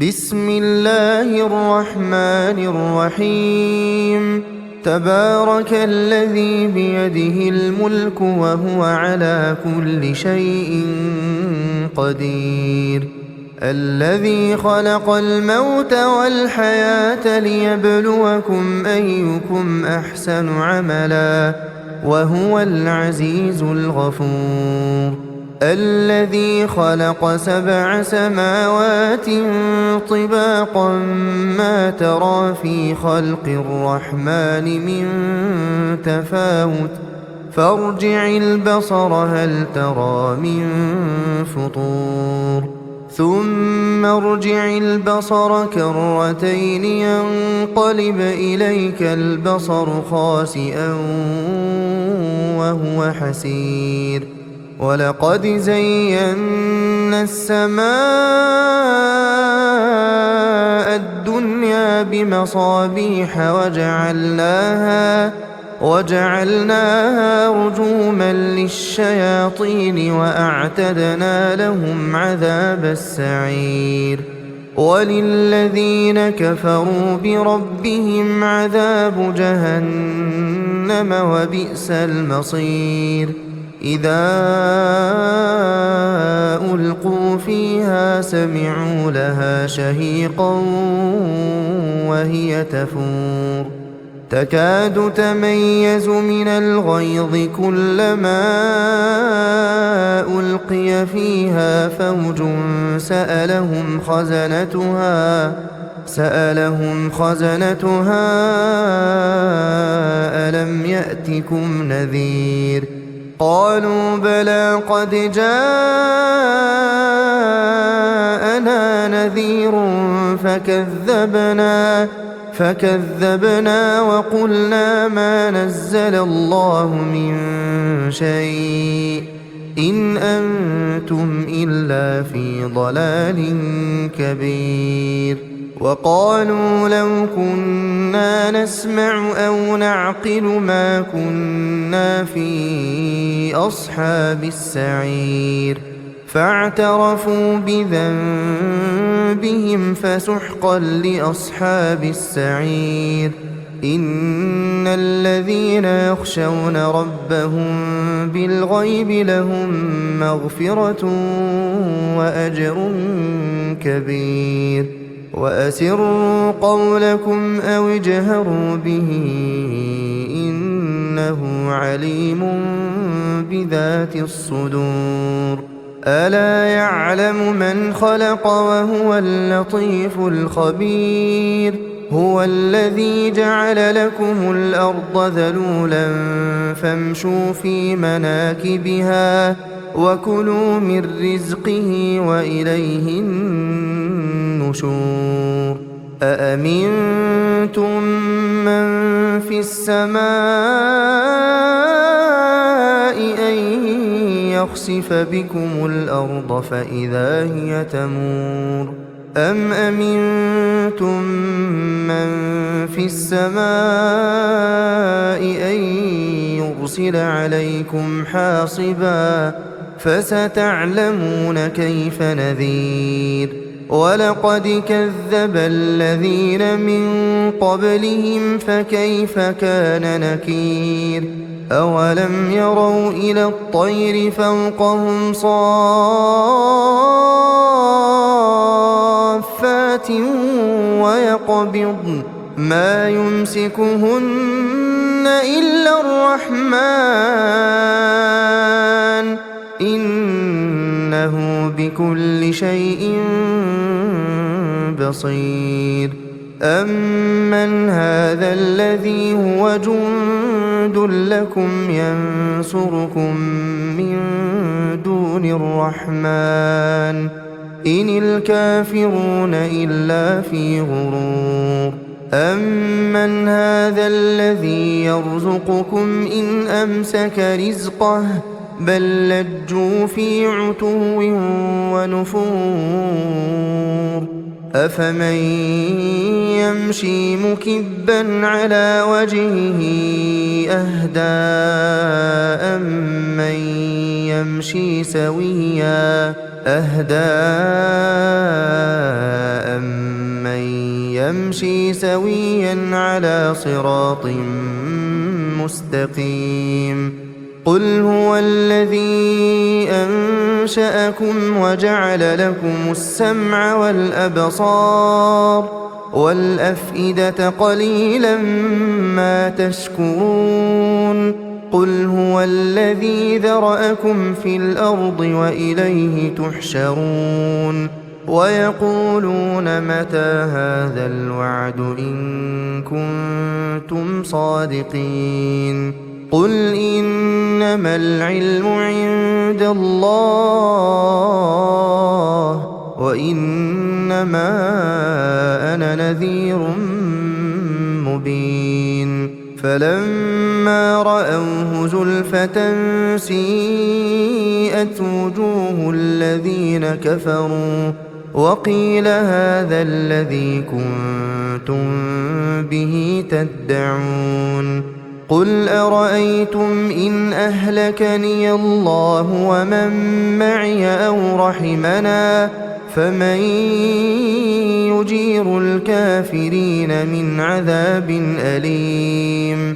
بسم الله الرحمن الرحيم. تبارك الذي بيده الملك وهو على كل شيء قدير. الذي خلق الموت والحياة ليبلوكم أيكم أحسن عملا وهو العزيز الغفور. الذي خلق 7 سماوات طباقا ما ترى في خلق الرحمن من تفاوت فارجع البصر هل ترى من فطور ثم ارجع البصر كرتين ينقلب إليك البصر خاسئا وهو حسير. ولقد زينا السماء الدنيا بمصابيح وجعلناها رجوما للشياطين وأعتدنا لهم عذاب السعير. وللذين كفروا بربهم عذاب جهنم وبئس المصير. إذا ألقوا فيها سمعوا لها شهيقا وهي تفور تكاد تميز من الغيظ كلما ألقي فيها فوج سألهم خزنتها ألم يأتكم نذير قالوا بلى قد جاءنا نذير فكذبنا وقلنا ما نزل الله من شيء إن أنتم إلا في ضلال كبير. وقالوا لو كنا نسمع أو نعقل ما كنا في أصحاب السعير فاعترفوا بذنبهم فسحقا لأصحاب السعير. إن الذين يخشون ربهم بالغيب لهم مغفرة وأجر كبير. وأسروا قولكم أو اجهروا به إنه عليم بذات الصدور. ألا يعلم من خلق وهو اللطيف الخبير. هو الذي جعل لكم الأرض ذلولا فامشوا في مناكبها وكلوا من رزقه وإليه النشور. أأمنتم من في السماء أن يخسف بكم الأرض فإذا هي تمور أم أمنتم من في السماء أن يرسل عليكم حاصبا فستعلمون كيف نذير. ولقد كذب الذين من قبلهم فكيف كان نكير. أولم يروا إلى الطير فوقهم صافات ويقبضن ما يمسكهن إلا الرحمن إنه بكل شيء بصير. أمن هذا الذي هو جند لكم ينصركم من دون الرحمن إن الكافرون إلا في غرور. أمن هذا الذي يرزقكم إن أمسك رزقه بل لجوا في عتو ونفور. أفمن يمشي مكبا على وجهه أهدى أمن يمشي سويا أهدى أمن يمشي سويا على صراط مستقيم قل هو الذي أنشأكم وجعل لكم السمع والأبصار والأفئدة قليلا ما تشكرون قل هو الذي ذرأكم في الأرض وإليه تحشرون ويقولون متى هذا الوعد إن كنتم صادقين قل إنما العلم عند الله وإنما أنا نذير مبين فلما رأوه زلفة سيئت وجوه الذين كفروا وقيل هذا الذي كنتم به تدعون قل أرأيتم إن أهلكني الله ومن معي أو رحمنا فمن يجير الكافرين من عذاب أليم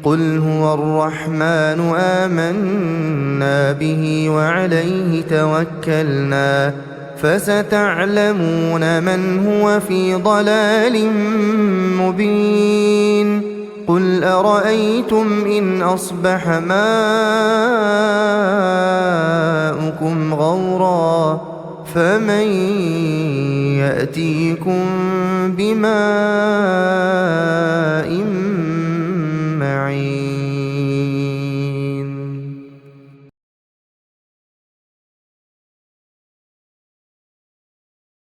قل هو الرحمن آمنا به وعليه توكلنا فستعلمون من هو في ضلال مبين قل أرأيتم إن أصبح ماؤكم غورا فمن يأتيكم بماء معين